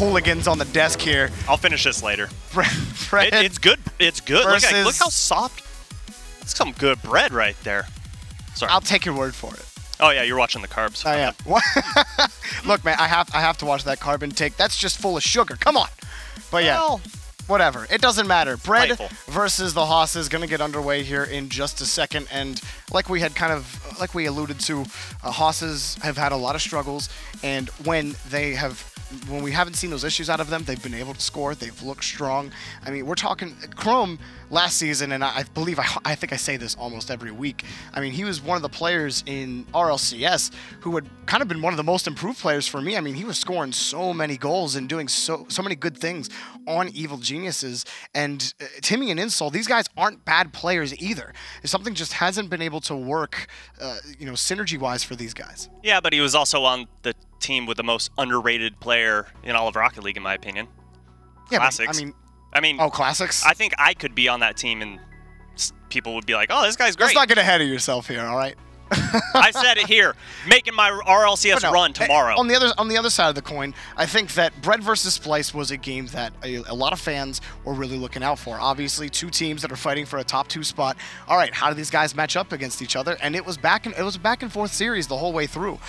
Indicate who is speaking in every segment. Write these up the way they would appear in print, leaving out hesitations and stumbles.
Speaker 1: hooligans on the desk here.
Speaker 2: I'll finish this later.
Speaker 1: Bread
Speaker 2: it's good. It's good.
Speaker 1: versus-
Speaker 2: Look how soft. That's some good bread right there. Sorry.
Speaker 1: I'll take your word for it.
Speaker 2: Oh yeah, you're watching the carbs.
Speaker 1: Oh yeah. Look, man, I have to watch that carb intake. That's just full of sugar. Come on. But yeah.
Speaker 2: Well,
Speaker 1: whatever. It doesn't matter. Bread
Speaker 2: Delightful.
Speaker 1: versus the HOSSES is going to get underway here in just a second. And like we alluded to, HOSSES have had a lot of struggles. And when we haven't seen those issues out of them, they've been able to score. They've looked strong. I mean, we're talking Chrome last season, and I think I say this almost every week. I mean, he was one of the players in RLCS who had kind of been one of the most improved players for me. I mean, he was scoring so many goals and doing so many good things on Evil Geniuses. And Timmy and Insol, these guys aren't bad players either. Something just hasn't been able to work, synergy-wise for these guys.
Speaker 2: yeah, but he was also on the team with the most underrated player in all of Rocket League, in my opinion.
Speaker 1: Yeah,
Speaker 2: Classics.
Speaker 1: But,
Speaker 2: I mean,
Speaker 1: oh, Classics?
Speaker 2: I think I could be on that team and people would be like, "Oh, this guy's great."
Speaker 1: Let's not get ahead of yourself here, all right?
Speaker 2: I said it here, making my RLCS run tomorrow.
Speaker 1: On the other side of the coin, I think that Bread versus Splice was a game that a lot of fans were really looking out for. Obviously, two teams that are fighting for a top 2 spot. All right, how do these guys match up against each other? And it was a back and forth series the whole way through.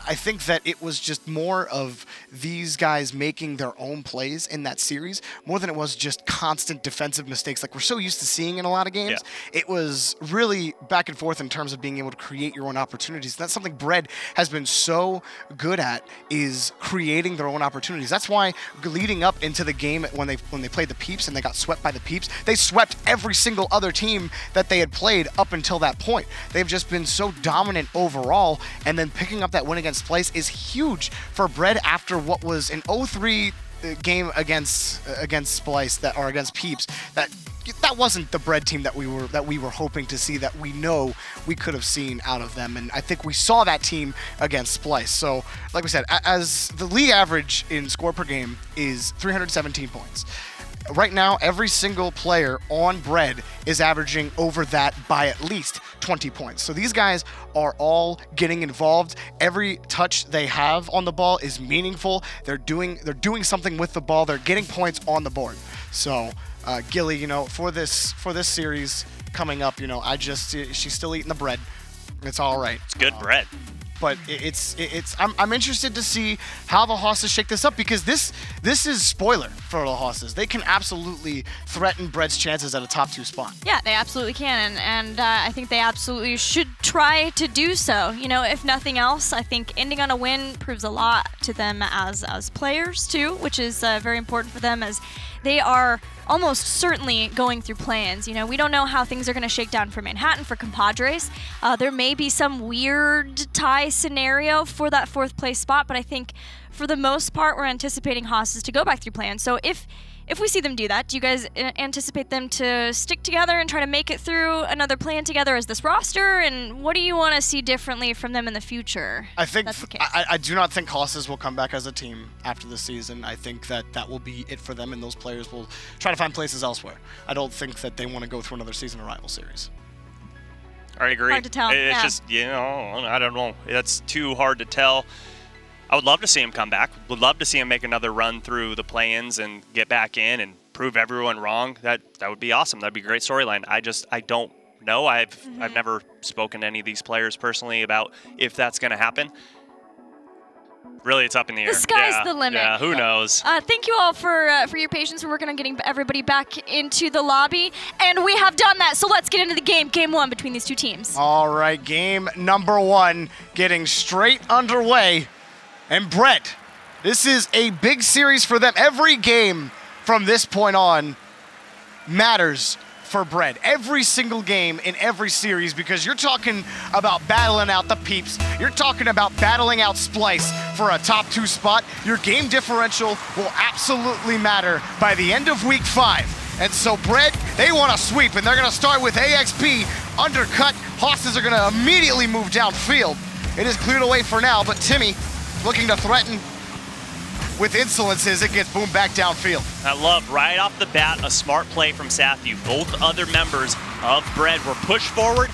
Speaker 1: I think that it was just more of these guys making their own plays in that series more than it was just constant defensive mistakes like we're so used to seeing in a lot of games. Yeah. It was really back and forth in terms of being able to create your own opportunities. That's something Bread has been so good at, is creating their own opportunities. That's why leading up into the game when they played the Peeps and they got swept by the Peeps, they swept every single other team that they had played up until that point. They've just been so dominant overall, and then picking up that win against Splice is huge for Bread after what was an 0-3 game against Splice or against Peeps. That wasn't the Bread team that we were hoping to see, that we know we could have seen out of them, and I think we saw that team against Splice. So, like we said, as the league average in score per game is 317 points. Right now, every single player on Bread is averaging over that by at least 20 points. So these guys are all getting involved. Every touch they have on the ball is meaningful. They're doing something with the ball. They're getting points on the board. So Gilly, for this series coming up, she's still eating the bread. It's all right.
Speaker 2: It's good bread.
Speaker 1: But I'm interested to see how the HOSSES shake this up, because this is spoiler for the HOSSES. They can absolutely threaten Bread's chances at a top 2 spot.
Speaker 3: Yeah, they absolutely can, and I think they absolutely should try to do so. If nothing else, I think ending on a win proves a lot to them as players too, which is very important for them, as they are almost certainly going through plans. We don't know how things are going to shake down for Manhattan, for Compadres. There may be some weird tie scenario for that 4th place spot, but I think for the most part, we're anticipating HOSSES to go back through plans. So if we see them do that, do you guys anticipate them to stick together and try to make it through another plan together as this roster? And what do you want to see differently from them in the future?
Speaker 1: I think I do not think HOSSES will come back as a team after this season. I think that will be it for them, and those players will try to find places elsewhere. I don't think that they want to go through another season of Rival Series.
Speaker 2: I agree.
Speaker 3: Hard to tell.
Speaker 2: It's just, I don't know. That's too hard to tell. I would love to see him come back. Would love to see him make another run through the play-ins and get back in and prove everyone wrong. That would be awesome. That'd be a great storyline. I don't know. I've never spoken to any of these players personally about if that's going to happen. Really, it's up in the air.
Speaker 3: The sky's the limit.
Speaker 2: Yeah, who knows?
Speaker 3: Thank you all for your patience. We're working on getting everybody back into the lobby, and we have done that. So let's get into the game. Game 1 between these two teams.
Speaker 1: All right, game number 1 getting straight underway. And Bread, this is a big series for them. Every game from this point on matters for Bread. Every single game in every series, because you're talking about battling out the Peeps. You're talking about battling out Splice for a top 2 spot. Your game differential will absolutely matter by the end of week 5. And so Bread, they want to sweep, and they're going to start with AXP, undercut. HOSSES are going to immediately move downfield. It is cleared away for now, but Timmy looking to threaten with insolence as it gets boomed back downfield.
Speaker 2: I love right off the bat a smart play from Sathu. Both other members of Bread were pushed forward.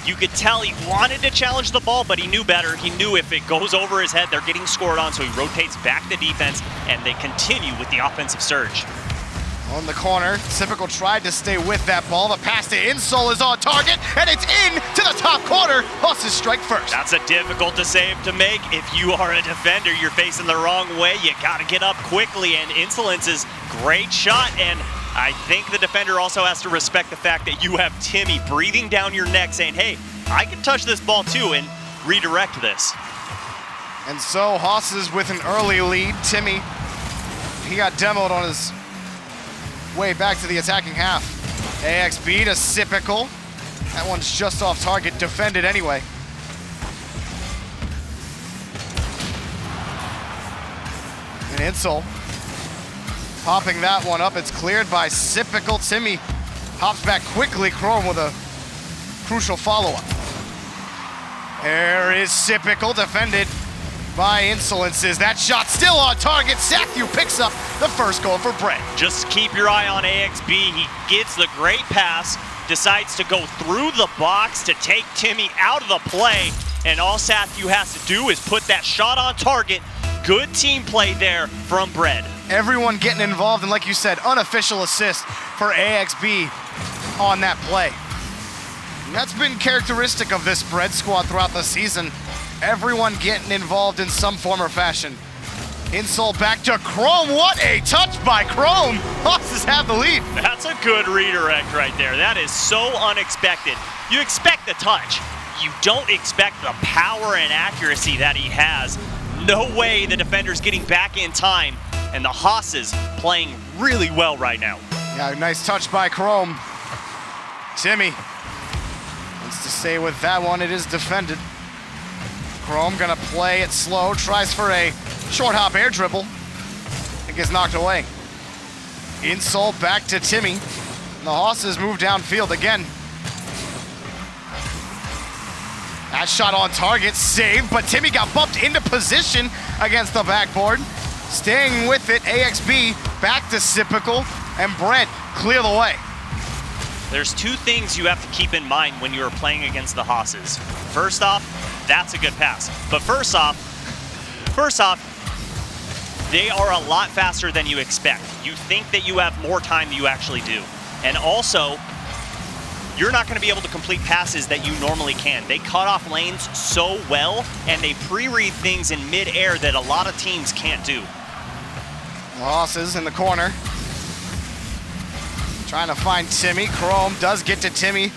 Speaker 2: You could tell he wanted to challenge the ball, but he knew better. He knew if it goes over his head, they're getting scored on, so he rotates back to defense, and they continue with the offensive surge.
Speaker 1: On the corner, Typical tried to stay with that ball. The pass to Insole is on target, and it's in to the top corner. HOSSES strike first.
Speaker 2: That's a difficult save to make. If you are a defender, you're facing the wrong way. You got to get up quickly, and Insolence's great shot, and I think the defender also has to respect the fact that you have Timmy breathing down your neck saying, hey, I can touch this ball too and redirect this.
Speaker 1: And so HOSSES with an early lead. Timmy, he got demoed on his way back to the attacking half. AXB to Typical. That one's just off target, defended anyway. And Insole popping that one up. It's cleared by Typical. Timmy hops back quickly. Chrome with a crucial follow-up. There is Typical, defended by Insolences. That shot still on target. Sathu picks up the first goal for Brett.
Speaker 2: Just keep your eye on AXB. He gets the great pass, decides to go through the box to take Timmy out of the play, and all Sathu has to do is put that shot on target. Good team play there from Brett.
Speaker 1: Everyone getting involved, and like you said, unofficial assist for AXB on that play. And that's been characteristic of this Brett squad throughout the season. Everyone getting involved in some form or fashion. Insole back to Chrome. What a touch by Chrome. HOSSES have the lead.
Speaker 2: That's a good redirect right there. That is so unexpected. You expect the touch. You don't expect the power and accuracy that he has. No way the defender's getting back in time, and the HOSSES playing really well right now.
Speaker 1: Yeah, nice touch by Chrome. Timmy wants to stay with that one. It is defended. Chrome gonna play it slow, tries for a short hop air dribble. It gets knocked away. Insole back to Timmy. And the HOSSES move downfield again. That shot on target, saved, but Timmy got bumped into position against the backboard. Staying with it, AXB back to Typical, and Brett clear the way.
Speaker 2: There's two things you have to keep in mind when you're playing against the HOSSES. First off, that's a good pass. But first off, they are a lot faster than you expect. You think that you have more time than you actually do. And also, you're not going to be able to complete passes that you normally can. They cut off lanes so well, and they pre-read things in mid-air that a lot of teams can't do.
Speaker 1: HOSSES in the corner. Trying to find Timmy. Chrome does get to Timmy.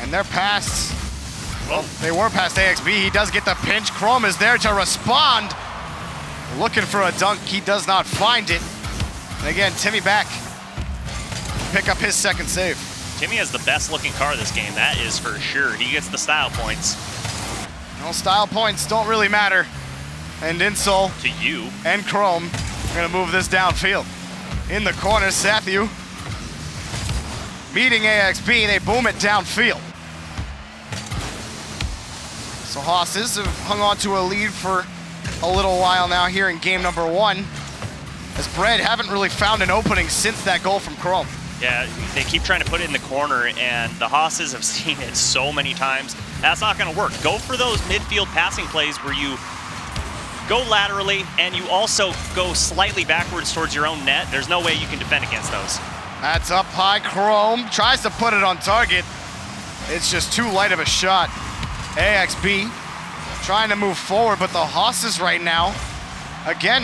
Speaker 1: And they're past. Well, they were past AXB. He does get the pinch. Chrome is there to respond. Looking for a dunk. He does not find it. And again, Timmy back. Pick up his second save.
Speaker 2: Timmy has the best looking car this game, that is for sure. He gets the style points.
Speaker 1: No, style points don't really matter. And Insole
Speaker 2: to you
Speaker 1: and Chrome are gonna move this downfield. In the corner, Sathu meeting AXB, they boom it downfield. So HOSSES have hung on to a lead for a little while now here in game number 1. As Brett haven't really found an opening since that goal from Chrome.
Speaker 2: Yeah, they keep trying to put it in the corner, and the HOSSES have seen it so many times. That's not going to work. Go for those midfield passing plays where you go laterally and you also go slightly backwards towards your own net. There's no way you can defend against those.
Speaker 1: That's up high. Chrome tries to put it on target. It's just too light of a shot. AXB trying to move forward, but the HOSSES right now, again,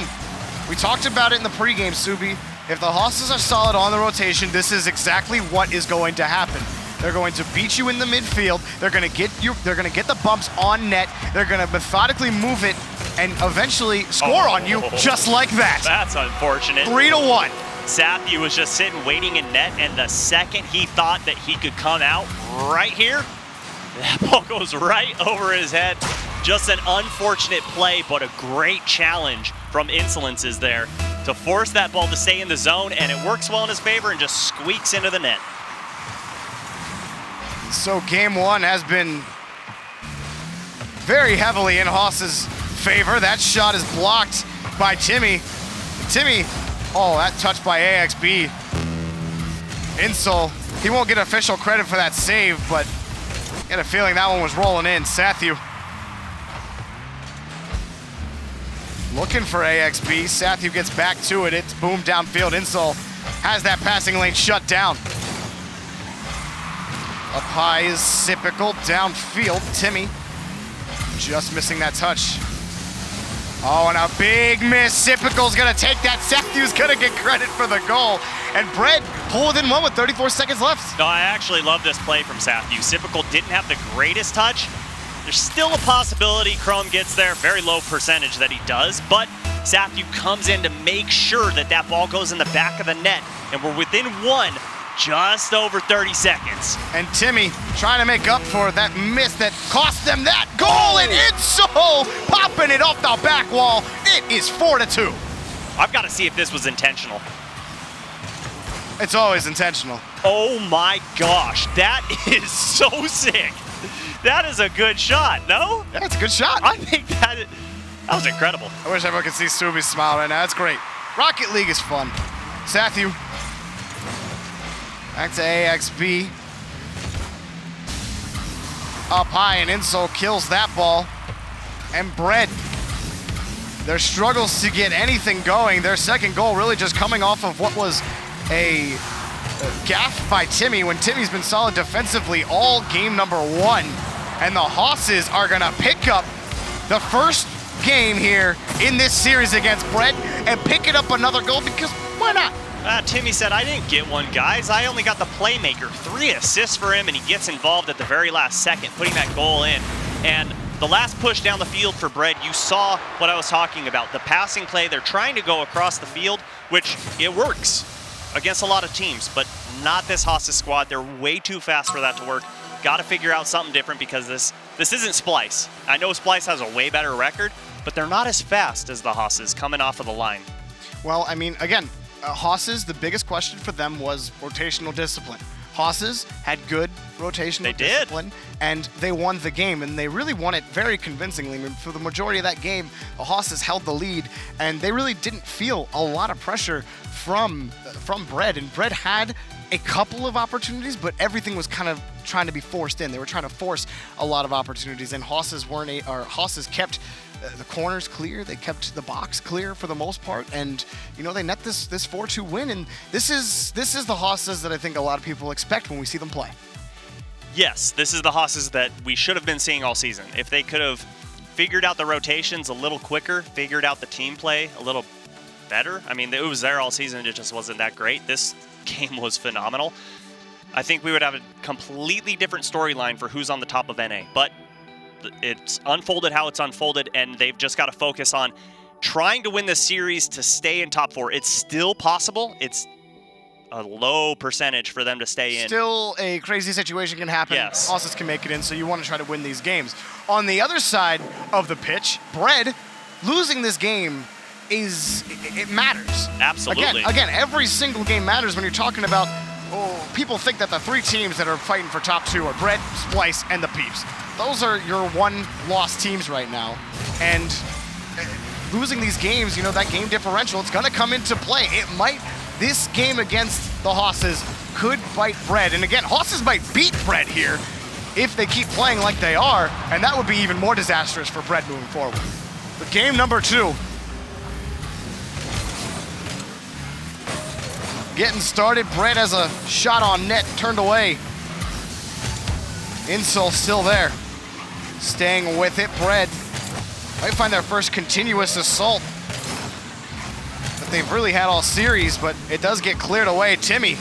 Speaker 1: we talked about it in the pregame, Subi. If the HOSSES are solid on the rotation, this is exactly what is going to happen. They're going to beat you in the midfield. They're going to get you. They're going to get the bumps on net. They're going to methodically move it and eventually score on you just like that.
Speaker 2: That's unfortunate.
Speaker 1: 3-1.
Speaker 2: Sathu was just sitting waiting in net, and the second he thought that he could come out right here, that ball goes right over his head. Just an unfortunate play, but a great challenge from Insolences there to force that ball to stay in the zone, and it works well in his favor and just squeaks into the net.
Speaker 1: So game 1 has been very heavily in HOSSES' favor. That shot is blocked by Timmy. Timmy, oh, that touch by AXB. Insole, he won't get official credit for that save, but Get a feeling that one was rolling in. Sathu looking for AXB. Sathu gets back to it. It's boom downfield. Insol has that passing lane shut down. Up high is Sypical. Downfield, Timmy just missing that touch. Oh, and a big miss. Sypical's gonna take that. Sathu's gonna get credit for the goal. And Brett pulled in one with 34 seconds left.
Speaker 2: No, I actually love this play from Sathu. Sypical didn't have the greatest touch. There's still a possibility Chrome gets there. Very low percentage that he does, but Sathu comes in to make sure that that ball goes in the back of the net. And we're within one, just over 30 seconds.
Speaker 1: And Timmy trying to make up for that miss that cost them that goal, and it's so popping it off the back wall. It is 4-2.
Speaker 2: I've got to see if this was intentional.
Speaker 1: It's always intentional.
Speaker 2: Oh my gosh, that is so sick. That is a good shot, no?
Speaker 1: Yeah, it's a good shot.
Speaker 2: I think that was incredible.
Speaker 1: I wish everyone could see Subi's smile right now. That's great. Rocket League is fun. Sathu back to AXB. Up high, and Insol kills that ball. And Bread, their struggles to get anything going. Their second goal really just coming off of what was a gaff by Timmy when Timmy's been solid defensively all game number one. And the HOSSES are gonna pick up the first game here in this series against Brett and pick it up another goal because why not?
Speaker 2: Timmy said, I didn't get one, guys. I only got the playmaker. 3 assists for him, and he gets involved at the very last second, putting that goal in. And the last push down the field for Brett, you saw what I was talking about. The passing play, they're trying to go across the field, which it works against a lot of teams, but not this HOSSES squad. They're way too fast for that to work. Got to figure out something different because this isn't Splice. I know Splice has a way better record, but they're not as fast as the HOSSES coming off of the line.
Speaker 1: Well, I mean, again, HOSSES, the biggest question for them was rotational discipline. HOSSES had good rotational discipline, and they won the game, and they really won it very convincingly. I mean, for the majority of that game, the HOSSES held the lead, and they really didn't feel a lot of pressure from Bread, and Bread had a couple of opportunities, but everything was kind of trying to be forced in. They were trying to force a lot of opportunities, and HOSSES kept the corners clear. They kept the box clear for the most part, and you know, they net this 4-2 win. And this is the HOSSES that I think a lot of people expect when we see them play.
Speaker 2: Yes, this is the HOSSES that we should have been seeing all season. If they could have figured out the rotations a little quicker, figured out the team play a little better. I mean, it was there all season. It just wasn't that great. This game was phenomenal. I think we would have a completely different storyline for who's on the top of NA, but it's unfolded how it's unfolded, and they've just got to focus on trying to win this series to stay in top 4. It's still possible. It's a low percentage for them to stay in.
Speaker 1: Still a crazy situation can happen.
Speaker 2: Yes.
Speaker 1: HOSSES can make it in, so you want to try to win these games. On the other side of the pitch, Bread, losing this game it matters.
Speaker 2: Absolutely.
Speaker 1: Again, every single game matters when you're talking about, people think that the 3 teams that are fighting for top 2 are Bread, Splice, and the Peeps. Those are your 1-loss teams right now. And losing these games, you know, that game differential, it's going to come into play. This game against the HOSSES could bite Bread. And again, HOSSES might beat Bread here if they keep playing like they are, and that would be even more disastrous for Bread moving forward. But game number 2. Getting started. Bread has a shot on net, turned away. Insol still there. Staying with it, Bread might find their first continuous assault that they've really had all series, but it does get cleared away. Timmy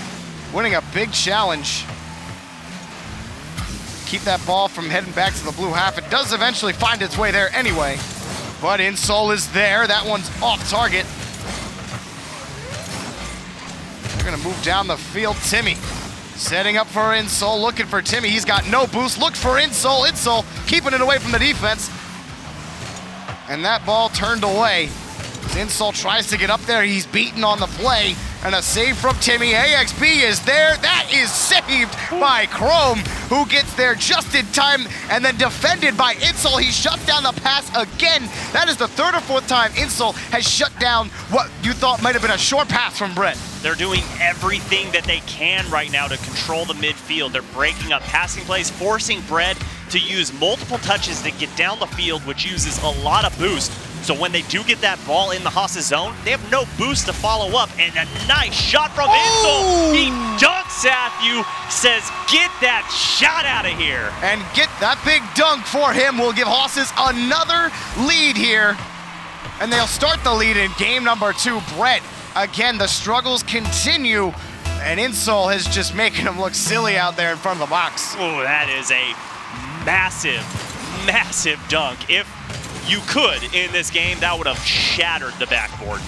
Speaker 1: winning a big challenge. Keep that ball from heading back to the blue half. It does eventually find its way there anyway, but Insol is there. That one's off target. They're gonna move down the field. Timmy setting up for Insol, looking for Timmy. He's got no boost. Looked for Insol. Insol keeping it away from the defense. And that ball turned away. Insol tries to get up there. He's beaten on the play. And a save from Timmy. AXB is there. That is saved by Chrome, who gets there just in time and then defended by Insol. He shuts down the pass again. That is the third or fourth time Insol has shut down what you thought might have been a short pass from Brett.
Speaker 2: They're doing everything that they can right now to control the midfield. They're breaking up passing plays, forcing Brett to use multiple touches to get down the field, which uses a lot of boost. So when they do get that ball in the HOSSES zone, they have no boost to follow up. And a nice shot from Insol. He dunks Sathu, says, get that shot out of here.
Speaker 1: And get that big dunk for him will give HOSSES another lead here. And they'll start the lead in game number 2. Brett, again, the struggles continue. And Insol is just making him look silly out there in front of the box.
Speaker 2: Oh, that is a massive, massive dunk. If you could in this game, that would have shattered the backboard.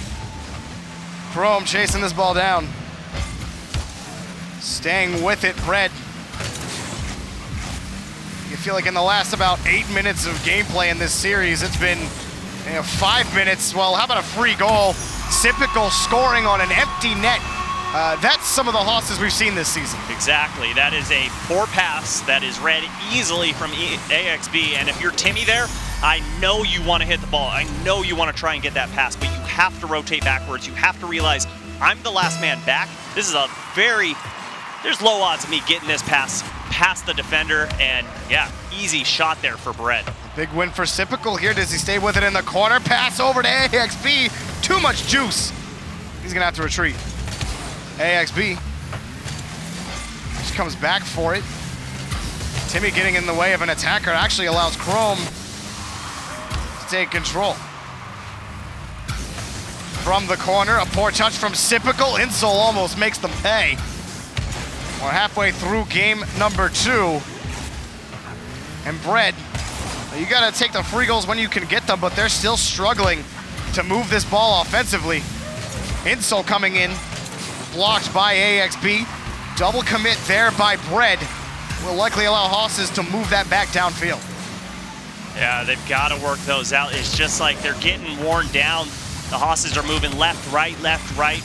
Speaker 1: Chrome chasing this ball down. Staying with it, Brett. You feel like in the last about 8 minutes of gameplay in this series, it's been 5 minutes. Well, how about a free goal? Typical scoring on an empty net. That's some of the HOSSES we've seen this season.
Speaker 2: Exactly. That is a poor pass that is read easily from AXB. And if you're Timmy there, I know you want to hit the ball. I know you want to try and get that pass, but you have to rotate backwards. You have to realize I'm the last man back. This is there's low odds of me getting this pass past the defender. And yeah, easy shot there for Brett.
Speaker 1: Big win for Typical here. Does he stay with it in the corner? Pass over to AXB. Too much juice. He's going to have to retreat. AXB just comes back for it. Timmy getting in the way of an attacker actually allows Chrome to take control. From the corner, a poor touch from Typical. Insol almost makes them pay. We're halfway through game number 2. And Brett, you gotta take the free goals when you can get them, but they're still struggling to move this ball offensively. Insol coming in. Blocked by AXB. Double commit there by Brett. Will likely allow HOSSES to move that back downfield.
Speaker 2: Yeah, they've got to work those out. It's just like they're getting worn down. The HOSSES are moving left, right,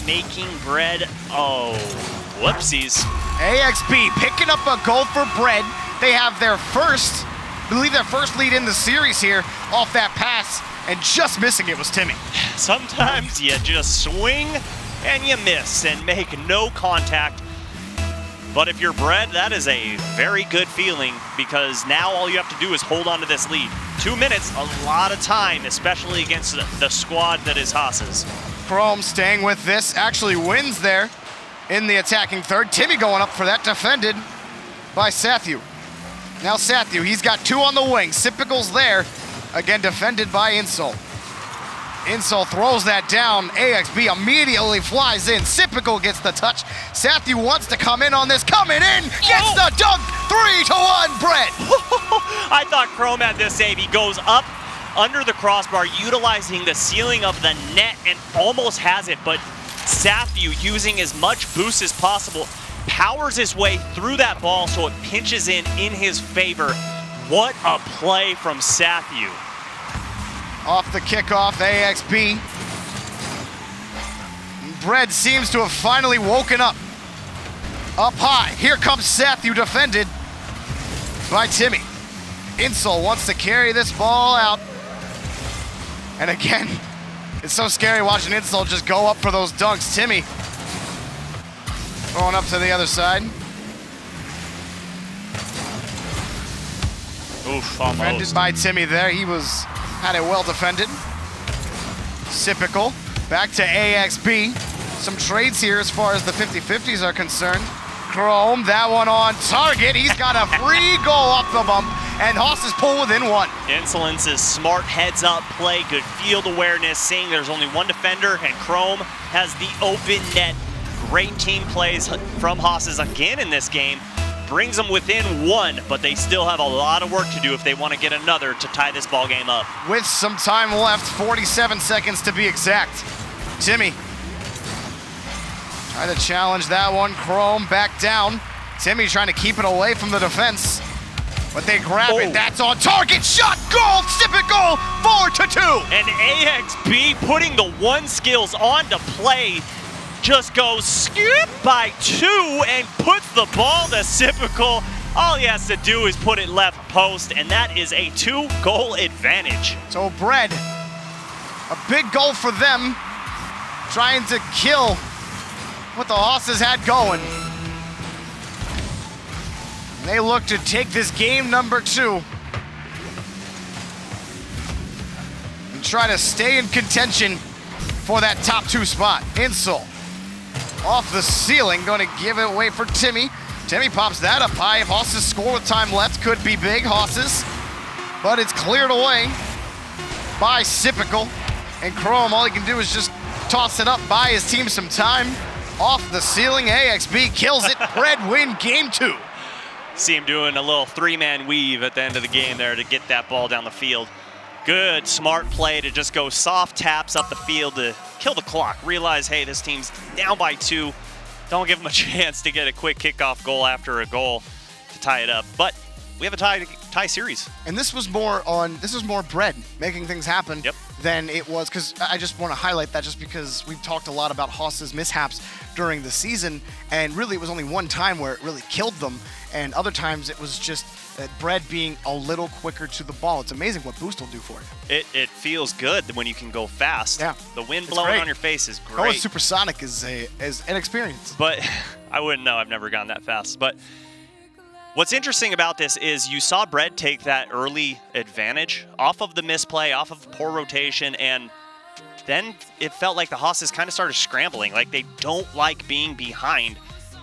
Speaker 2: making Brett. Oh, whoopsies.
Speaker 1: AXB picking up a goal for Brett. They have their first, I believe their first lead in the series here off that pass, and just missing it was Timmy.
Speaker 2: Sometimes you just swing and you miss and make no contact. But if you're Brett, that is a very good feeling, because now all you have to do is hold on to this lead. 2 minutes, a lot of time, especially against the squad that is HOSSES.
Speaker 1: Chrome staying with this, actually wins there in the attacking third. Timmy going up for that, defended by Sathu. Now Sathu, he's got 2 on the wing. Typical's there, again defended by Insol. Insol throws that down. AXB immediately flies in. Typical gets the touch. Sathu wants to come in on this. Coming in, gets the dunk. 3-1, Brett.
Speaker 2: I thought Chrome had this save. He goes up under the crossbar, utilizing the ceiling of the net, and almost has it. But Sathu, using as much boost as possible, powers his way through that ball so it pinches in his favor. What a play from Sathu.
Speaker 1: Off the kickoff, AXB. Brett seems to have finally woken up. Up high, here comes Sathu, defended by Timmy. Insol wants to carry this ball out. And again, it's so scary watching Insol just go up for those dunks. Timmy going up to the other side.
Speaker 2: Oof, almost.
Speaker 1: Defended by Timmy there. He had it well defended. Typical. Back to AXB. Some trades here as far as the 50-50s are concerned. Chrome, that one on target. He's got a free goal off the bump, and HOSSES pull within 1.
Speaker 2: Insolence is smart heads-up play, good field awareness, seeing there's only 1 defender, and Chrome has the open net. Great team plays from HOSSES again in this game. Brings them within 1, but they still have a lot of work to do if they want to get another to tie this ball game up.
Speaker 1: With some time left, 47 seconds to be exact. Timmy try to challenge that one. Chrome back down. Timmy trying to keep it away from the defense, but they grab it. That's on target. Shot, goal, Typical, 4-2.
Speaker 2: And AXB putting the 1 skills on to play. just goes skip by 2 and puts the ball to Sipical. All he has to do is put it left post, and that is a 2-goal advantage.
Speaker 1: So Bread, a big goal for them, trying to kill what the HOSSES had going. And they look to take this game number 2 and try to stay in contention for that top 2 spot. Insole off the ceiling, going to give it away for Timmy. Timmy pops that up high. If HOSSES score with time left, could be big, HOSSES. But it's cleared away by Sipical. And Chrome, all he can do is just toss it up, buy his team some time. Off the ceiling, AXB kills it. Bread win game 2.
Speaker 2: See him doing a little 3-man weave at the end of the game there to get that ball down the field. Good, smart play to just go soft taps up the field to kill the clock. Realize, hey, this team's down by 2. Don't give them a chance to get a quick kickoff goal after a goal to tie it up. But we have a tie series.
Speaker 1: And this was more Bread making things happen than it was, because I just want to highlight that just because we've talked a lot about HOSSES mishaps during the season, and really it was only one time where it really killed them, and other times it was just Bread being a little quicker to the ball. It's amazing what boost will do for you.
Speaker 2: It feels good when you can go fast.
Speaker 1: Yeah.
Speaker 2: The wind blowing on your face is great.
Speaker 1: Going supersonic is an experience.
Speaker 2: But I wouldn't know. I've never gone that fast. But what's interesting about this is you saw Bread take that early advantage off of the misplay, off of poor rotation, and then it felt like the HOSSES kind of started scrambling. Like they don't like being behind,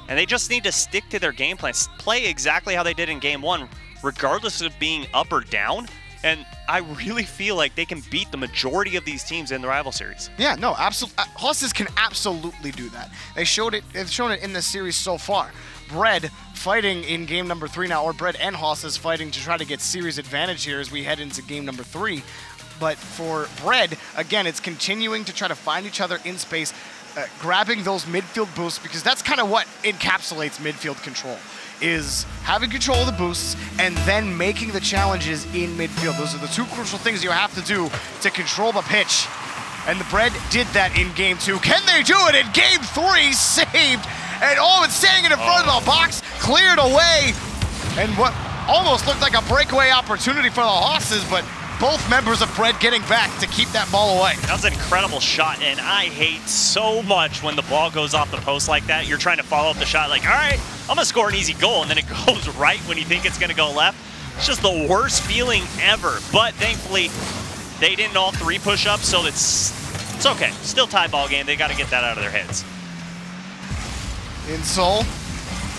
Speaker 2: and they just need to stick to their game plan, play exactly how they did in game 1, regardless of being up or down. And I really feel like they can beat the majority of these teams in the rival series.
Speaker 1: Yeah, no, absolutely. HOSSES can absolutely do that. They've shown it in this series so far. Bread fighting in game number 3 now, or Bread and HOSSES fighting to try to get series advantage here as we head into game number 3. But for Bread, again, it's continuing to try to find each other in space, grabbing those midfield boosts, because that's kind of what encapsulates midfield control, is having control of the boosts and then making the challenges in midfield. Those are the 2 crucial things you have to do to control the pitch. And the Bread did that in game 2. Can they do it in game 3? Saved. And it's staying in front of the box, cleared away. And what almost looked like a breakaway opportunity for the HOSSES, but both members of Bread getting back to keep that ball away.
Speaker 2: That was an incredible shot, and I hate so much when the ball goes off the post like that. You're trying to follow up the shot like, all right, I'm gonna score an easy goal, and then it goes right when you think it's gonna go left. It's just the worst feeling ever. But thankfully, they didn't all 3 push up, so it's okay. Still tie ball game. They gotta get that out of their heads.
Speaker 1: Insole,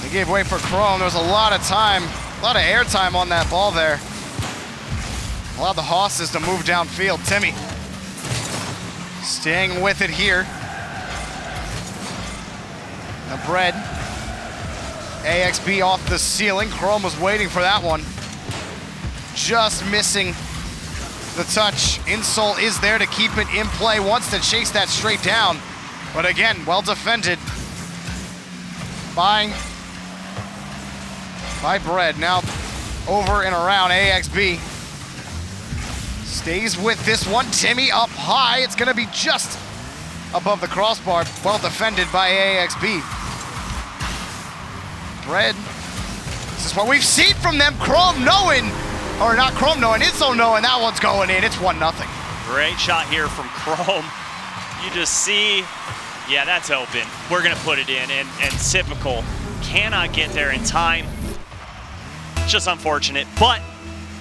Speaker 1: they gave way for Chrome. There was a lot of time, a lot of air time on that ball there. Allowed the HOSSES to move downfield. Timmy staying with it here. Now Bread, AXB off the ceiling. Chrome was waiting for that one. Just missing the touch. Insole is there to keep it in play, wants to chase that straight down. But again, well defended by Bread. Now over and around AXB. Stays with this one. Timmy up high. It's going to be just above the crossbar. Well defended by AXB. Bread. This is what we've seen from them. Chrome knowing, or not Chrome knowing, Insole knowing that one's going in. It's 1-0.
Speaker 2: Great shot here from Chrome. You just see, yeah, that's open. We're going to put it in, and Sipical cannot get there in time. It's just unfortunate, but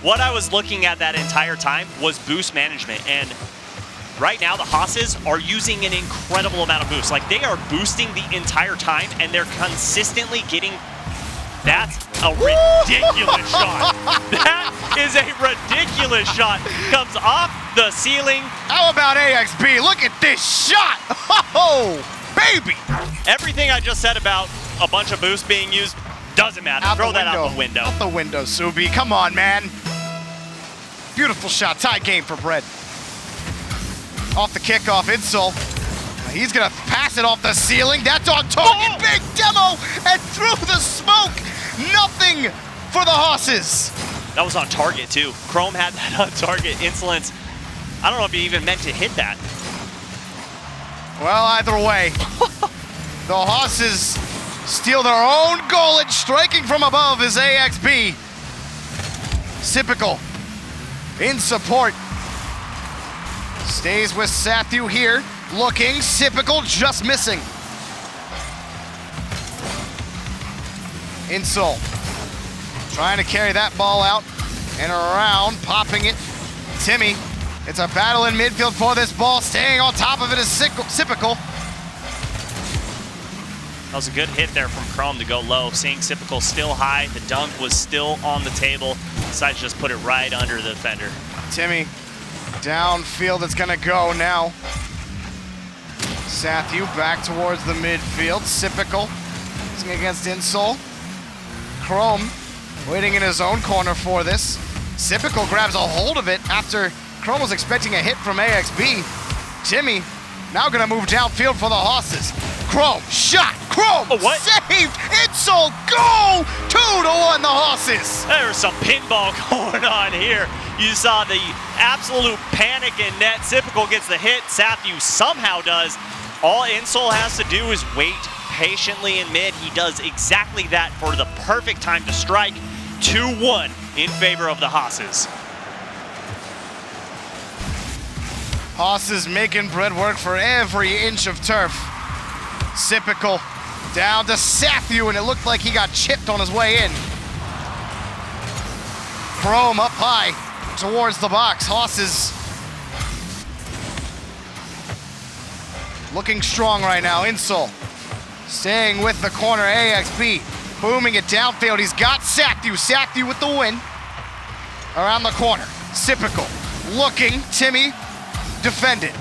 Speaker 2: what I was looking at that entire time was boost management, and right now the HOSSES are using an incredible amount of boost. Like, they are boosting the entire time, and they're consistently getting. That's a ridiculous shot. That is a ridiculous shot. Comes off the ceiling.
Speaker 1: How about AXB? Look at this shot. Oh, baby.
Speaker 2: Everything I just said about a bunch of boosts being used doesn't matter. Throw that out the window.
Speaker 1: Out the window, Subi. Come on, man. Beautiful shot. Tie game for Bread. Off the kickoff, Insole. He's going to pass it off the ceiling. That's on target. Big demo. And through the smoke. Nothing for the HOSSES.
Speaker 2: That was on target, too. Chrome had that on target. Insolence. I don't know if he even meant to hit that.
Speaker 1: Well, either way, The HOSSES steal their own goal, and striking from above is AXB. Sypical in support. Stays with Sathu here, looking. Sypical just missing. Insult trying to carry that ball out and around, popping it. Timmy, it's a battle in midfield for this ball. Staying on top of it is Sypical.
Speaker 2: That was a good hit there from Chrome to go low. Seeing Sypical still high, the dunk was still on the table. Decided to just put it right under the defender.
Speaker 1: Timmy, downfield it's gonna go now. Sathu back towards the midfield. Sypical against Insol. Chrome waiting in his own corner for this. Sypical grabs a hold of it after Chrome was expecting a hit from AXB. Timmy now gonna move downfield for the HOSSES. Chrome, shot, Chrome, saved, Insol, goal! 2-1 the HOSSES.
Speaker 2: There was some pinball going on here. You saw the absolute panic in net. Sypical gets the hit, Sathu somehow does. All Insol has to do is wait patiently in mid. He does exactly that for the perfect time to strike. 2-1 in favor of the HOSSES.
Speaker 1: HOSSES making bread work for every inch of turf. Sypical down to Sathu, and it looked like he got chipped on his way in. Chrome up high towards the box. HOSSES looking strong right now. Insol staying with the corner. AXB booming it downfield. He's got Sathu. Sathu with the win. Around the corner. Sypical looking. Timmy defended.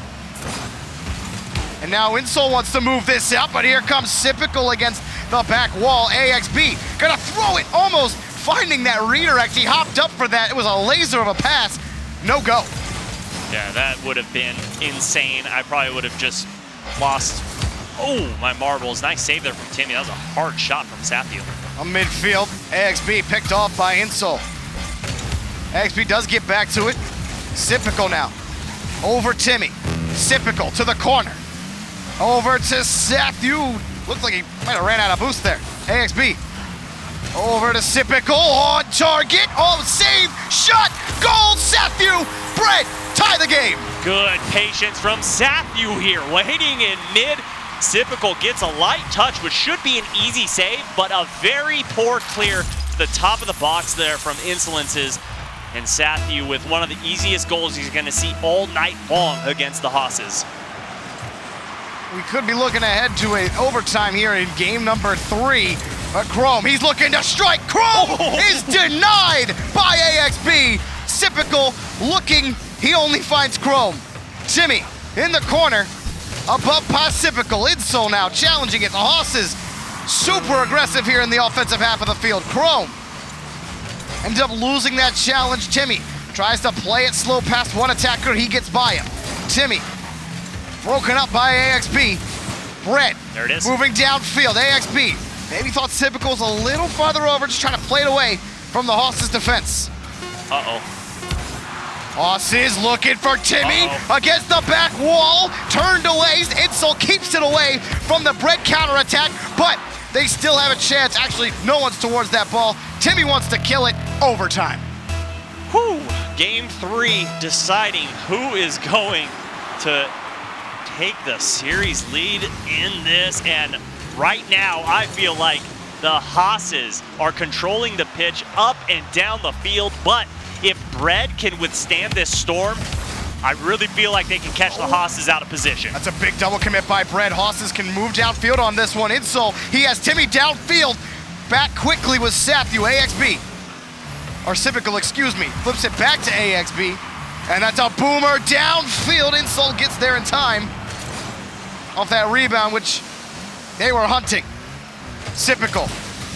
Speaker 1: And now Insol wants to move this out, but here comes Sypical against the back wall. AXB gonna throw it, almost finding that redirect. He hopped up for that. It was a laser of a pass. No go.
Speaker 2: Yeah, that would have been insane. I probably would have just lost. Oh, my marbles. Nice save there from Timmy. That was a hard shot from Sathu.
Speaker 1: On midfield, AXB picked off by Insol. AXB does get back to it. Sypical now. Over Timmy. Sypical to the corner. Over to Sathu. Looks like he might have ran out of boost there. AXB. Over to Sypical on target. Oh, save, shot, goal, Sathu. Bread, tie the game.
Speaker 2: Good patience from Sathu here. Waiting in mid. Sypical gets a light touch, which should be an easy save, but a very poor clear to the top of the box there from Insolences. And Sathu with one of the easiest goals he's going to see all night long against the HOSSES.
Speaker 1: We could be looking ahead to an overtime here in game number 3. But Chrome, he's looking to strike. Chrome is denied by AXB. Sypical looking, he only finds Chrome. Timmy in the corner, above past Sypical. Insol now challenging it. The HOSSES super aggressive here in the offensive half of the field. Chrome ends up losing that challenge. Timmy tries to play it slow past one attacker. He gets by him. Timmy broken up by AXB. Brett
Speaker 2: there it is.
Speaker 1: Moving downfield. AXB maybe thought Sypical was a little farther over, just trying to play it away from the HOSSES defense.
Speaker 2: Uh-oh.
Speaker 1: HOSSES looking for Timmy against the back wall. Turned away. Insol keeps it away from the Brett counterattack, but they still have a chance. Actually, no one's towards that ball. Timmy wants to kill it. Overtime.
Speaker 2: Whew. Game 3 deciding who is going to take the series lead in this. And right now, I feel like the HOSSES are controlling the pitch up and down the field. But if Bread can withstand this storm, I really feel like they can catch the HOSSES out of position.
Speaker 1: That's a big double commit by Bread. HOSSES can move downfield on this one. Insol, he has Timmy downfield. Back quickly with Sathu. AXB, or Sypical, excuse me, flips it back to AXB. And that's a boomer downfield. Insol gets there in time off that rebound, which they were hunting. Sypical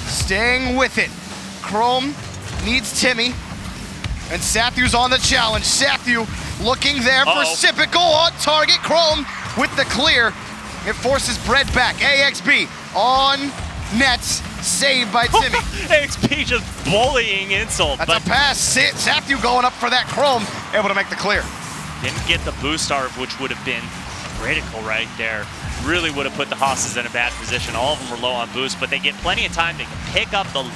Speaker 1: staying with it. Chrome needs Timmy, and Sathu's on the challenge. Sathu looking there for Sypical on target. Chrome with the clear. It forces Bread back. AXB on nets. Saved by Timmy.
Speaker 2: AXB just bullying Insult.
Speaker 1: That's a pass. Sathu going up for that. Chrome able to make the clear.
Speaker 2: Didn't get the boost arc, which would have been critical right there. Really would have put the HOSSES in a bad position. All of them were low on boost, but they get plenty of time to pick up the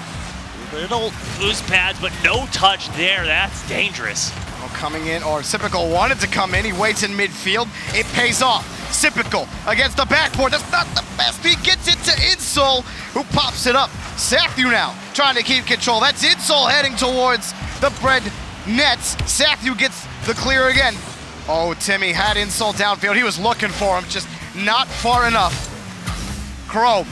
Speaker 2: little boost pads, but no touch there. That's dangerous.
Speaker 1: Well, coming in, or Sypical wanted to come in. He waits in midfield. It pays off. Sypical against the backboard. That's not the best. He gets it to Insol, who pops it up. Sathu now trying to keep control. That's Insol heading towards the Bread nets. Sathu gets the clear again. Oh, Timmy had Insol downfield. He was looking for him, just not far enough. Chrome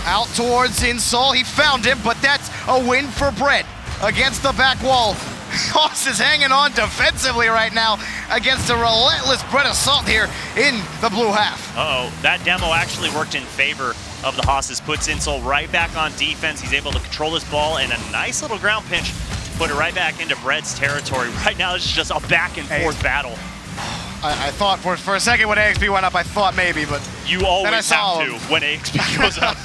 Speaker 1: out towards Insol. He found him, but that's a win for Bread against the back wall. HOSSES is hanging on defensively right now against a relentless Bread assault here in the blue half.
Speaker 2: Uh-oh, that demo actually worked in favor of the HOSSES. Puts Insol right back on defense. He's able to control this ball, and a nice little ground pinch to put it right back into Bread's territory. Right now, this is just a back and forth battle.
Speaker 1: I thought for a second when AXP went up, I thought maybe, but
Speaker 2: you always have to when AXP goes up.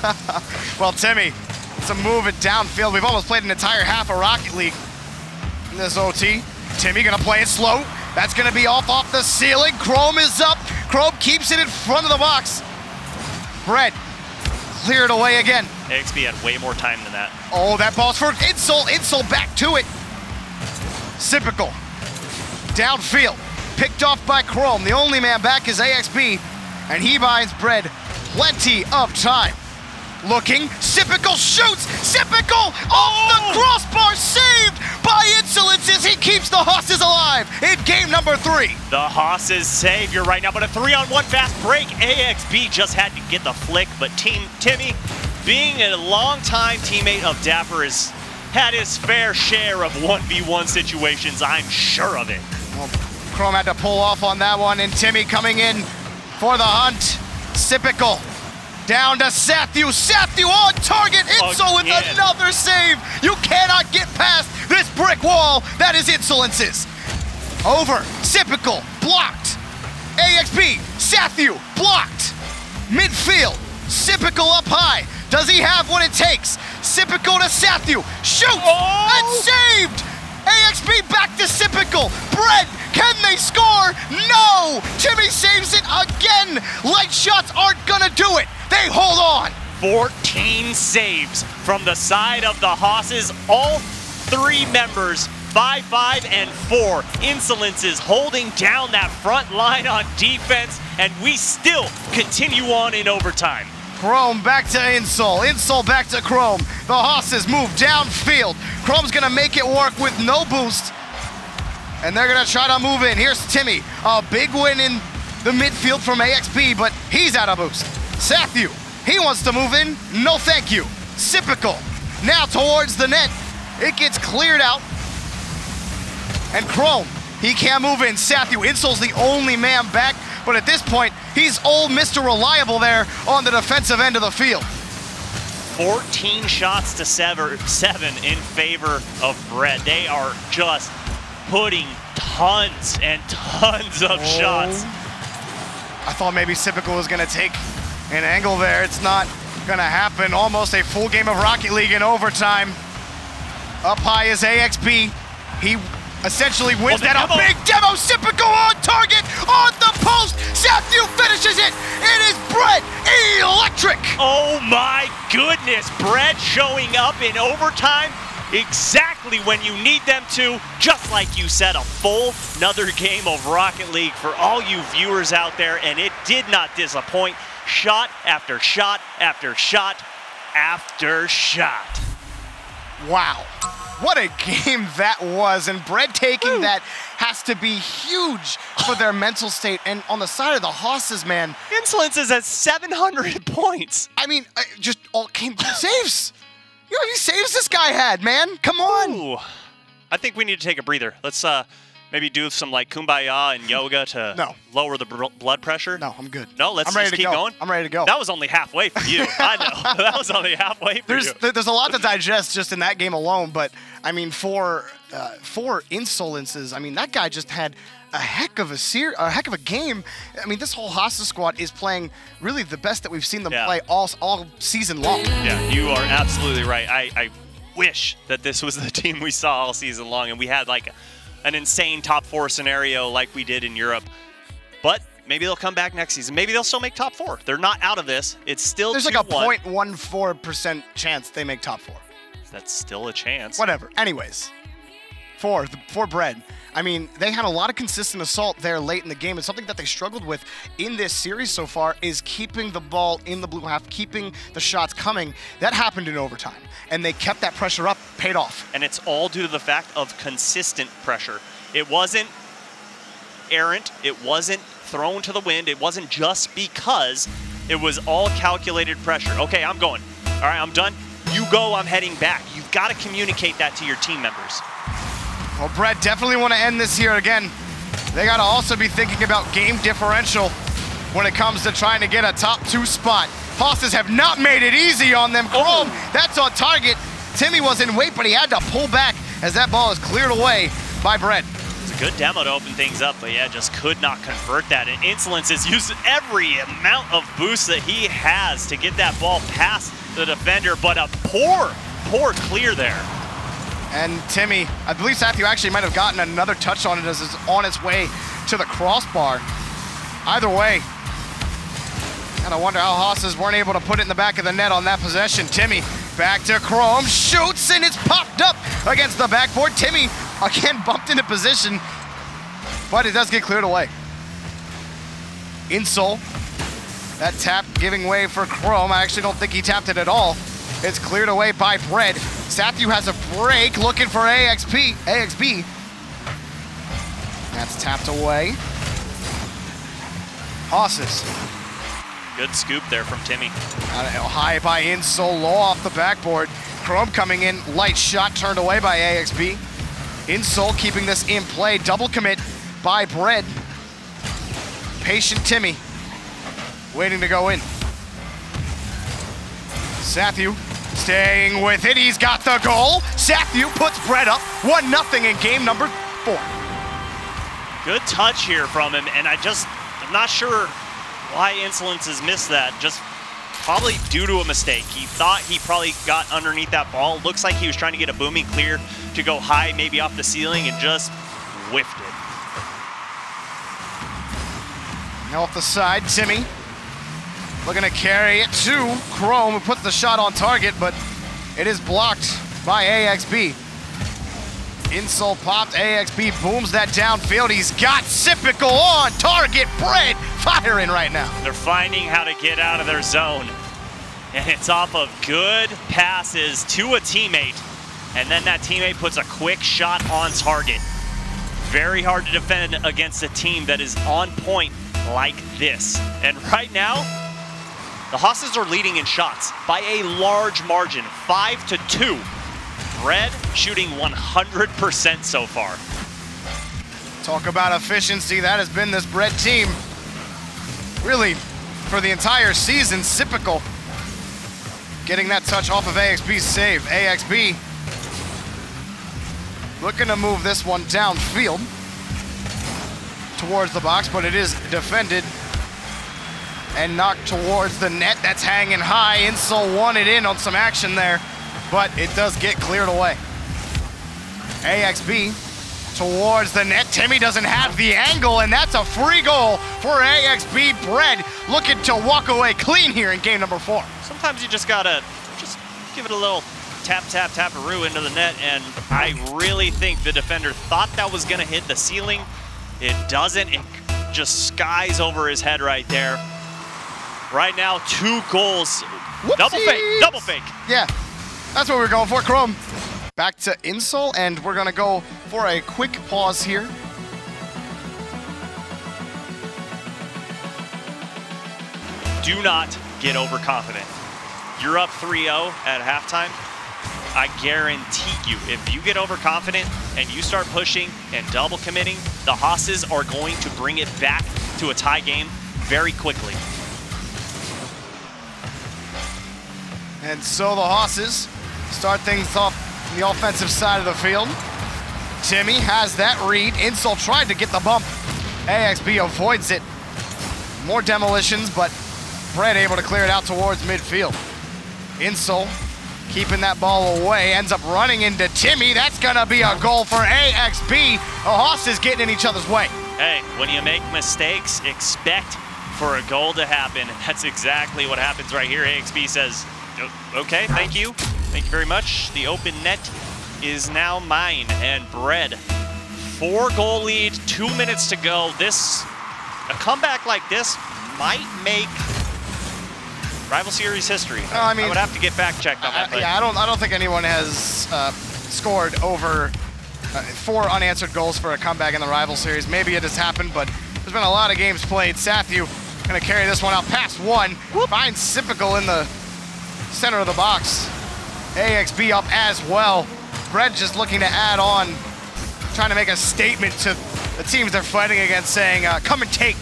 Speaker 1: Well, Timmy, to move it downfield. We've almost played an entire half of Rocket League in this OT. Timmy gonna play it slow. That's gonna be off the ceiling. Chrome is up. Chrome keeps it in front of the box. Bread cleared away again.
Speaker 2: AXP had way more time than that.
Speaker 1: Oh, that ball's for Insol. Insol back to it. Sypical downfield. Picked off by Chrome. The only man back is AXP, and he buys Bread plenty of time. Looking, Sypical shoots! Sypical off the crossbar, saved by Insolences! He keeps the HOSSES alive in game number 3.
Speaker 2: The HOSSES savior right now, but a 3-on-1 fast break. AXP just had to get the flick, but Timmy, being a longtime teammate of Dapper, has had his fair share of 1v1 situations, I'm sure of it.
Speaker 1: Well, Chrome had to pull off on that one, and Timmy coming in for the hunt. Sypical down to Sathu. Sathu on target. Insol with another save. You cannot get past this brick wall. That is Insolences. Over. Sypical blocked. AXP. Sathu blocked. Midfield. Sypical up high. Does he have what it takes? Sypical to Sathu. Shoots and saved. AXP back to Sypical. Bread, can they score? No! Timmy saves it again. Light shots aren't gonna do it. They hold on.
Speaker 2: 14 saves from the side of the HOSSES. All 3 members, 5, 5, and 4. Insolences holding down that front line on defense, and we still continue on in overtime.
Speaker 1: Chrome back to Insol. Insol back to Chrome. The HOSSES move downfield. Chrome's gonna make it work with no boost. And they're gonna try to move in. Here's Timmy. A big win in the midfield from AXP, but he's out of boost. Sathu, he wants to move in. No thank you. Sypical, now towards the net. It gets cleared out. And Chrome, he can't move in. Sathu, Insol's the only man back, but at this point, he's old Mr. Reliable there on the defensive end of the field.
Speaker 2: 14 shots to 7 in favor of Bread. They are just putting tons and tons of shots.
Speaker 1: I thought maybe Sypical was gonna take an angle there. It's not gonna happen. Almost a full game of Rocket League in overtime. Up high is AXP. He essentially wins that. A big demo. Sypical on target, on the post. Sathu finishes it. It is Bread electric.
Speaker 2: Oh my goodness. Bread showing up in overtime exactly when you need them to. Just like you said, a full another game of Rocket League for all you viewers out there, and it did not disappoint. Shot after shot after shot after shot.
Speaker 1: Wow. What a game that was, and Bread taking that has to be huge for their mental state. And on the side of the HOSSES, man.
Speaker 2: Insolences at 700 points.
Speaker 1: I mean, just all came saves. You know how many saves this guy had, man? Come on.
Speaker 2: Ooh. I think we need to take a breather. Let's maybe do some like kumbaya and yoga to lower the blood pressure.
Speaker 1: No, I'm good.
Speaker 2: No, let's just keep going.
Speaker 1: I'm ready to go.
Speaker 2: That was only halfway for you. I know. That was only halfway for you.
Speaker 1: There's a lot to digest just in that game alone, but I mean, for Insolences, I mean, that guy just had a heck of a game. I mean, this whole HOSSES squad is playing really the best that we've seen them play all season long.
Speaker 2: Yeah, you are absolutely right. I wish that this was the team we saw all season long, and we had like an insane top 4 scenario like we did in Europe. But maybe they'll come back next season. Maybe they'll still make top 4. They're not out of this. It's still
Speaker 1: There's
Speaker 2: 2-1.
Speaker 1: like a 0.14% chance they make top 4.
Speaker 2: That's still a chance.
Speaker 1: Whatever. Anyways, for Bread, I mean, they had a lot of consistent assault there late in the game, and something that they struggled with in this series so far is keeping the ball in the blue half, keeping the shots coming. That happened in overtime, and they kept that pressure up, paid off.
Speaker 2: And it's all due to the fact of consistent pressure. It wasn't errant. It wasn't thrown to the wind. It wasn't just because. It was all calculated pressure. Okay, I'm going. All right, I'm done. You go, I'm heading back. You've got to communicate that to your team members.
Speaker 1: Well, Brett definitely want to end this here again. They got to also be thinking about game differential when it comes to trying to get a top 2 spot. HOSSES have not made it easy on them. Chrome, that's on target. Timmy was in weight, but he had to pull back as that ball is cleared away by Brett.
Speaker 2: It's a good demo to open things up, but yeah, just could not convert that. And Insolence has used every amount of boost that he has to get that ball past the defender, but a poor clear there.
Speaker 1: And Timmy, I believe Sathu actually might have gotten another touch on it as it's on its way to the crossbar. Either way, and I wonder how HOSSES weren't able to put it in the back of the net on that possession. Timmy back to Chrome, shoots, and it's popped up against the backboard. Timmy again bumped into position, but it does get cleared away. Insole, that tap giving way for Chrome. I actually don't think he tapped it at all. It's cleared away by Bread. Sathu has a break looking for AXB. That's tapped away. HOSSES.
Speaker 2: Good scoop there from Timmy.
Speaker 1: High by Insole, low off the backboard. Chrome coming in, light shot turned away by AXB. Insole keeping this in play, double commit by Bread. Patient Timmy, waiting to go in. Sathu staying with it, he's got the goal. Sathu puts Bread up 1-0 in game number 4.
Speaker 2: Good touch here from him, and I'm not sure why Insolence has missed that. Just probably due to a mistake. He thought he probably got underneath that ball. Looks like he was trying to get a booming clear to go high, maybe off the ceiling, and just whiffed it.
Speaker 1: Now off the side, Timmy looking to carry it to Chrome, who puts the shot on target, but it is blocked by AXB. Insole popped, AXB booms that downfield. He's got Sipical on target. Bread firing right now.
Speaker 2: They're finding how to get out of their zone. And it's off of good passes to a teammate. And then that teammate puts a quick shot on target. Very hard to defend against a team that is on point like this. And right now, the HOSSES are leading in shots by a large margin, 5-2. Bread shooting 100% so far.
Speaker 1: Talk about efficiency. That has been this Bread team really for the entire season. Sipical getting that touch off of AXB's save. AXB looking to move this one downfield towards the box, but it is defended and knocked towards the net. That's hanging high. Insole wanted in on some action there, but it does get cleared away. AXB towards the net. Timmy doesn't have the angle, and that's a free goal for AXB. Bread looking to walk away clean here in game number 4.
Speaker 2: Sometimes you just gotta just give it a little tap-a-roo into the net, and I really think the defender thought that was gonna hit the ceiling. It doesn't. It just skies over his head right there. Right now, 2 goals.
Speaker 1: Whoopsies.
Speaker 2: Double fake.
Speaker 1: Yeah, that's what we're going for. Chrome back to Insole, and we're gonna go for a quick pause here.
Speaker 2: Do not get overconfident. You're up 3-0 at halftime. I guarantee you, if you get overconfident and you start pushing and double committing, the HOSSES are going to bring it back to a tie game very quickly.
Speaker 1: And so the HOSSES start things off on the offensive side of the field. Timmy has that read. Insole tried to get the bump. AXB avoids it. More demolitions, but Bread able to clear it out towards midfield. Insole keeping that ball away, ends up running into Timmy. That's gonna be a goal for AXB. The HOSSES getting in each other's way.
Speaker 2: Hey, when you make mistakes, expect for a goal to happen. That's exactly what happens right here. AXB says, okay, thank you. Thank you very much. The open net is now mine. And Bread, 4-goal lead, 2 minutes to go. A comeback like this might make Rival Series history. I would have to get fact checked on that.
Speaker 1: Yeah, I don't think anyone has scored over 4 unanswered goals for a comeback in the Rival Series. Maybe it has happened, but there's been a lot of games played. Sathu gonna carry this one out past one. Finds Sipical in the center of the box. AXB up as well. Bread just looking to add on, trying to make a statement to the teams they're fighting against, saying, come and take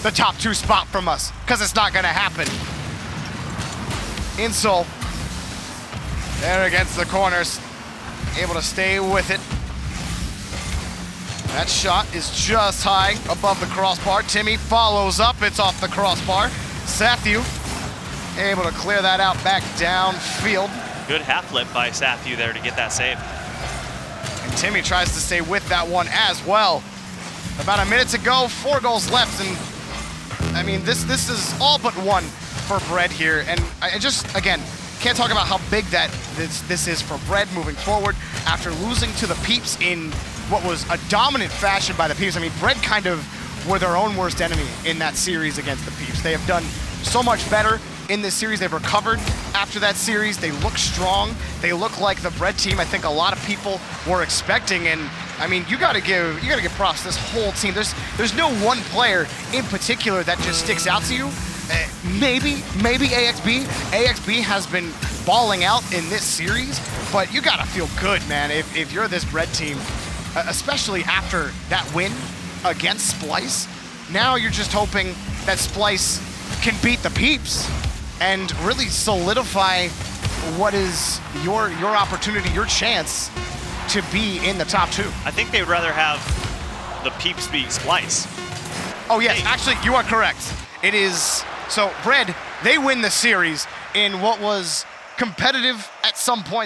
Speaker 1: the top 2 spot from us, because it's not gonna happen. Insol there against the corners, able to stay with it. That shot is just high above the crossbar. Timmy follows up, it's off the crossbar. Sathu able to clear that out back downfield.
Speaker 2: Good half flip by Sathu there to get that save.
Speaker 1: And Timmy tries to stay with that one as well. About a minute to go, 4 goals left, and I mean, this is all but one for Bread here. And I just, again, can't talk about how big that this is for Bread moving forward after losing to the Peeps in what was a dominant fashion by the Peeps. I mean, Bread kind of were their own worst enemy in that series against the Peeps. They have done so much better in this series. They've recovered after that series. They look strong. They look like the Bread team I think a lot of people were expecting. And I mean, you gotta give props to this whole team. There's no one player in particular that just sticks out to you. Maybe AXB. AXB has been balling out in this series, but you gotta feel good, man, if you're this Bread team, especially after that win against Splice. Now you're just hoping that Splice can beat the Peeps and really solidify what is your opportunity, your chance to be in the top 2.
Speaker 2: I think they'd rather have the Peeps beat Splice.
Speaker 1: Oh yes, actually you are correct. It is, so Bread, they win the series in what was competitive at some point.